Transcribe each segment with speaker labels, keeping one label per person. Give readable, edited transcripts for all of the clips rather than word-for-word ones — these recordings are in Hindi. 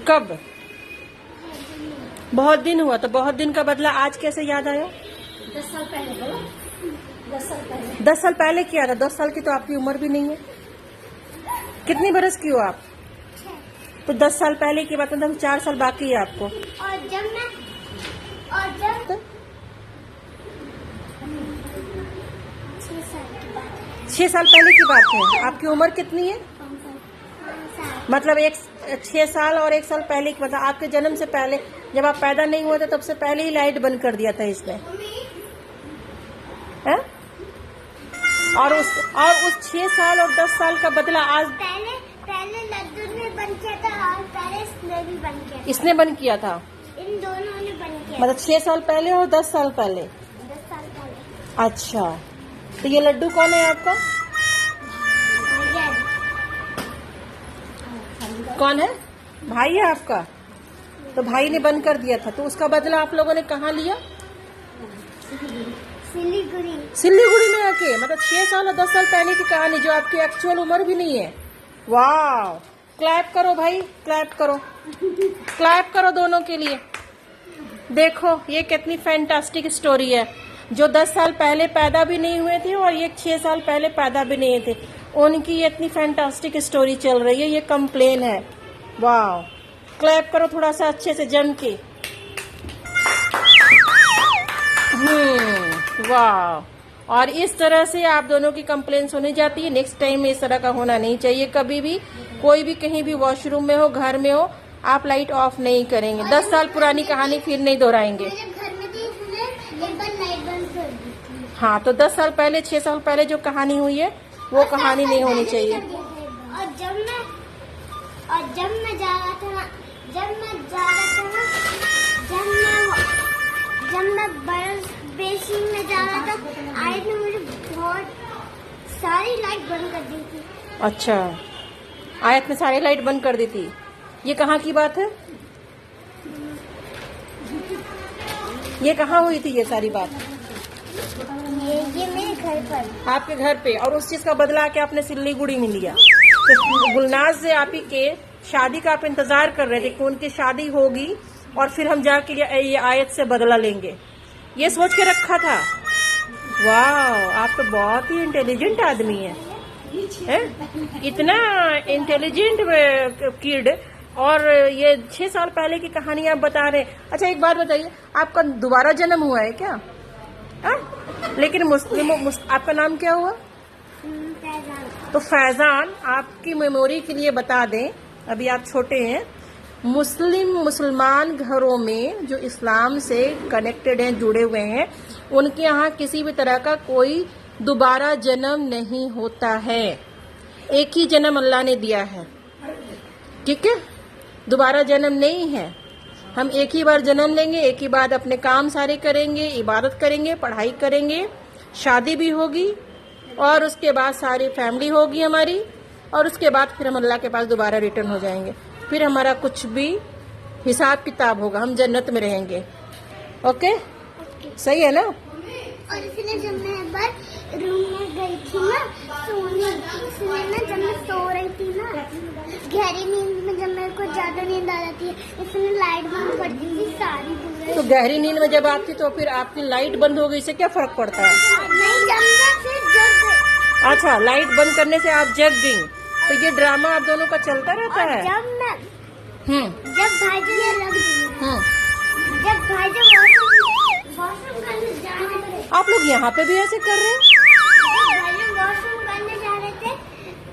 Speaker 1: कब? बहुत दिन हुआ, तो बहुत दिन का बदला आज कैसे याद आया?
Speaker 2: 10 साल पहले बोलो, 10 साल पहले।
Speaker 1: 10 साल पहले किया था। 10 साल की तो आपकी उम्र भी नहीं है। कितनी बरस की हो आप? तो 10 साल पहले की बात, मतलब 4 साल बाकी है आपको।
Speaker 2: और जब 6 साल की बात है।
Speaker 1: 6 साल पहले की बात है। आपकी उम्र कितनी है?
Speaker 2: 5 साल।
Speaker 1: मतलब 6 साल और 1 साल पहले की, मतलब आपके जन्म से पहले, जब आप पैदा नहीं हुए थे तब से पहले ही लाइट बंद कर दिया था इसने, है? और उस 6 साल और 10 साल का बदला आज
Speaker 2: पहले लड्डू ने बंद किया था और पहले इसने भी बंद किया था।
Speaker 1: इसने बंद किया था।
Speaker 2: इन दोनों ने बंद किया।
Speaker 1: मतलब 6 साल पहले और 10 साल पहले।
Speaker 2: 10 साल पहले।
Speaker 1: अच्छा, तो ये लड्डू कौन है आपका? कौन है? भाई है आपका। तो भाई ने बंद कर दिया था, तो उसका बदला आप लोगों ने कहाँ लिया?
Speaker 2: सिलीगुड़ी।
Speaker 1: सिलीगुड़ी में आके। मतलब 6 साल और 10 साल पहले की कहानी, जो आपकी एक्चुअल उम्र भी नहीं है। वाह, क्लैप करो भाई, क्लैप करो, क्लैप करो दोनों के लिए। देखो ये कितनी फैंटास्टिक स्टोरी है। जो 10 साल पहले पैदा भी नहीं हुए थे और ये 6 साल पहले पैदा भी नहीं थे, उनकी ये इतनी फैंटास्टिक स्टोरी चल रही है। ये कंप्लेन है। वाह, क्लैप करो थोड़ा सा अच्छे से जम के। वाह। और इस तरह से आप दोनों की कंप्लेन सुनी जाती है। नेक्स्ट टाइम इस तरह का होना नहीं चाहिए। कभी भी कोई भी कहीं भी वॉशरूम में हो, घर में हो, आप लाइट ऑफ नहीं करेंगे। 10 साल पुरानी कहानी फिर नहीं दोहराएंगे।
Speaker 2: मेरे घर में थी, इसने एक बार लाइट बंद कर दी थी।
Speaker 1: हाँ, तो 10 साल पहले 6 साल पहले जो कहानी हुई है वो कहानी नहीं होनी चाहिए।
Speaker 2: और जब मैं जा रहा था ना, जब मैं बरस बेसिन में जा रहा था, आयत ने मुझे बहुत सारी लाइट बंद कर दी थी।
Speaker 1: अच्छा, आयत ने सारी लाइट बंद कर दी थी। ये कहाँ की बात है? ये कहाँ हुई थी ये सारी बात?
Speaker 2: ये मेरे घर पर।
Speaker 1: आपके घर पे। और उस चीज का बदला के आपने सिलीगुड़ी में लिया। तो गुलनाज से आप ही के शादी का आप इंतजार कर रहे थे कि उनकी शादी होगी और फिर हम जाके ये आयत से बदला लेंगे, ये सोच के रखा था। वाह, आप तो बहुत ही इंटेलिजेंट आदमी है? इतना इंटेलिजेंट किड। और ये 6 साल पहले की कहानी आप बता रहे हैं। अच्छा, एक बात बताइए, आपका दोबारा जन्म हुआ है क्या? लेकिन आपका नाम क्या हुआ? तो फैजान, आपकी मेमोरी के लिए बता दें, अभी आप छोटे हैं, मुसलमान घरों में जो इस्लाम से कनेक्टेड हैं, जुड़े हुए हैं, उनके यहाँ किसी भी तरह का कोई दोबारा जन्म नहीं होता है। एक ही जन्म अल्लाह ने दिया है, ठीक है? दोबारा जन्म नहीं है। हम एक ही बार जन्म लेंगे, एक ही बार अपने काम सारे करेंगे, इबादत करेंगे, पढ़ाई करेंगे, शादी भी होगी और उसके बाद सारी फैमिली होगी हमारी, और उसके बाद फिर हम अल्लाह के पास दोबारा रिटर्न हो जाएंगे। फिर हमारा कुछ भी हिसाब किताब होगा, हम जन्नत में रहेंगे। ओके, सही है ना?
Speaker 2: और इसलिए जब मैं एक बार रूम में गई थी ना सोने, इसलिए ना जब मैं सो रही थी ना गहरी नींद में, जब मेरे को ज्यादा नींद आ जाती है, इसने लाइट बंद कर दी थी सारी पूरी।
Speaker 1: तो गहरी नींद में जब आप थी तो फिर आपकी लाइट बंद हो गई, इससे क्या फर्क पड़ता है?
Speaker 2: नहीं, जब मैं फिर जग गई।
Speaker 1: अच्छा, लाइट बंद करने से आप जग गई। तो ये ड्रामा आप दोनों का चलता रहता है?
Speaker 2: जब भाईजी ने लग दी, जब भाईजी वॉशरूम करने जा रहे थे,
Speaker 1: आप लोग यहाँ पे भी ऐसे कर रहे हैं?
Speaker 2: भाईजी वॉशरूम करने जा रहे थे,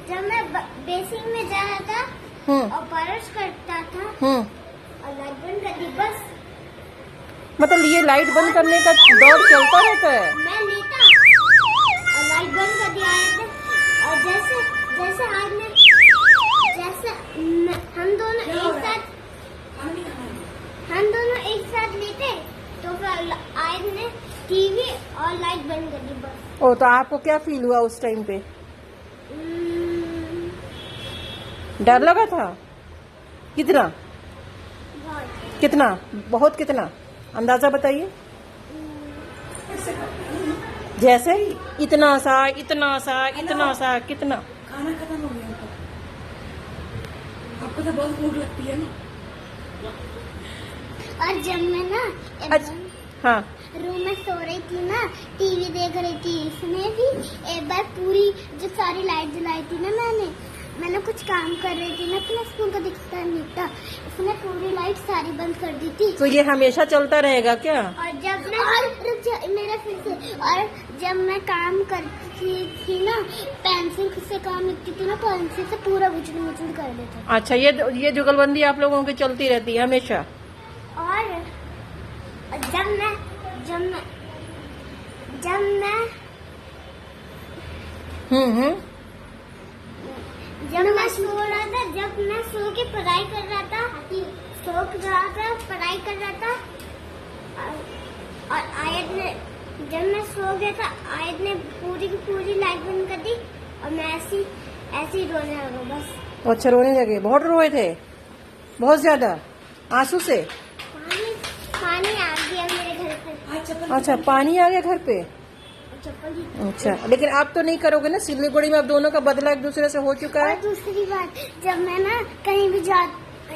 Speaker 2: जब मैं बेसिन में जा रहा था और ब्रश करता था और लाइट बंद कर दी, बस।
Speaker 1: मतलब ये लाइट बंद करने का दौर चलता रहता है?
Speaker 2: मैं लेटा और लाइट बंद कर दिया थे, और जैसे आज में हम दोनों एक साथ लेटे, तो फिर आयत ने टीवी और लाइट बंद कर दी, बस।
Speaker 1: ओ, तो आपको क्या फील हुआ उस टाइम पे? डर लगा था? कितना? कितना? बहुत कितना? अंदाजा बताइए। जैसे इतना सा, इतना सा, इतना सा, कितना?
Speaker 3: खाना खत्म हो गया आपको तो बहुत भूख लगती है ना?
Speaker 2: और जब मैं ना
Speaker 1: अच्छा, हाँ
Speaker 2: रूम में सो रही थी ना, टीवी देख रही थी, इसने भी एक बार पूरी जो सारी लाइट जलाई थी ना, मैंने कुछ काम कर रही थी ना, अपना स्कूल का दिखता नहीं था, इसने पूरी लाइट सारी बंद कर दी थी।
Speaker 1: तो ये हमेशा चलता रहेगा क्या?
Speaker 2: और जब मैं मेरा फिर से, और जब मैं काम करती थी ना, पेंसिल से काम लिखती थी ना, पेंसिल से पूरा बुचड़ बुचड़ कर देता।
Speaker 1: अच्छा, ये जुगलबंदी आप लोगों की चलती रहती है हमेशा?
Speaker 2: और जब मैं जब मैं सो रहा था, जब मैं सो के पढ़ाई कर रहा था, पढ़ाई कर रहा था, और आयत ने, जब मैं सो गया था, आयत ने पूरी की पूरी लाइट बंद कर दी, और मैं ऐसे ही रोने लगा बस।
Speaker 1: अच्छा, रोने लगे? बहुत रोए थे? बहुत ज्यादा आंसू से?
Speaker 2: पानी आ गया मेरे घर पे।
Speaker 1: अच्छा, पानी आ गया घर पे?
Speaker 2: चप्पल।
Speaker 1: अच्छा, लेकिन आप तो नहीं करोगे ना? सिल्लीगुड़ी में अब दोनों का बदला एक दूसरे से हो चुका है।
Speaker 2: और दूसरी बात, जब मैं ना कहीं भी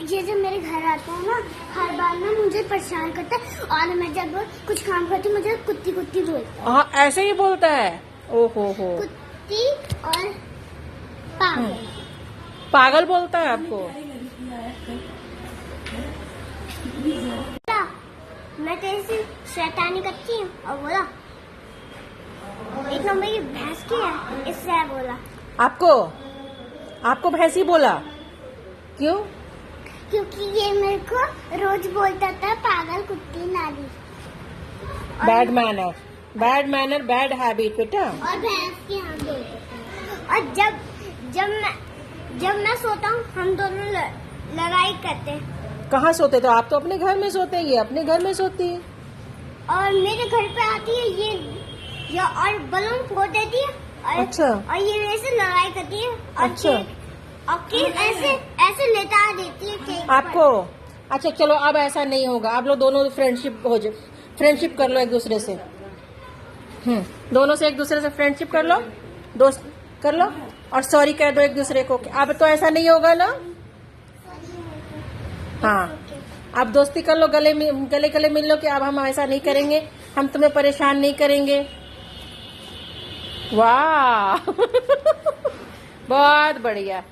Speaker 2: ये जब मेरे घर आता है ना, हर बार ना मुझे परेशान करता है, और मैं जब कुछ काम करती हूँ मुझे कुत्ती कुत्ती बोलता है।
Speaker 1: हाँ, ऐसे ही बोलता है? ओहो हो,
Speaker 2: कुत्ती और पागल।
Speaker 1: पागल बोलता है आपको?
Speaker 2: मैं तेरे से शैतानी करती हूँ, और बोला एक नंबर की भैंस की है, इससे बोला।
Speaker 1: आपको भैंसी बोला? क्यों?
Speaker 2: क्योंकि ये मेरे को रोज बोलता था पागल कुत्ती नाली।
Speaker 1: बैड मैनर बैड हैबिट बेटा।
Speaker 2: और भैंस की यहाँ बोलते थे। और जब मैं सोता हूँ, हम दोनों लड़ाई करते हैं।
Speaker 1: कहाँ सोते? तो आप तो अपने घर में सोते हैं, ये अपने घर में सोती है।
Speaker 2: और मेरे घर पे आती है ये और बलून फोड़ देती है, और
Speaker 1: अच्छा।
Speaker 2: और ये मेरे से लड़ाई करती है, और
Speaker 1: अच्छा।
Speaker 2: केक ऐसे लेटा देती है केक
Speaker 1: आपको? अच्छा, चलो अब ऐसा नहीं होगा, आप लोग दोनों फ्रेंडशिप कर लो एक दूसरे से। दोनों से एक दूसरे से फ्रेंडशिप कर लो, दोस्त कर लो, और सॉरी कह दो एक दूसरे को। अब तो ऐसा नहीं होगा ना? हाँ, आप दोस्ती कर लो, गले मिल लो कि अब हम ऐसा नहीं करेंगे, हम तुम्हें परेशान नहीं करेंगे। वाह बहुत बढ़िया।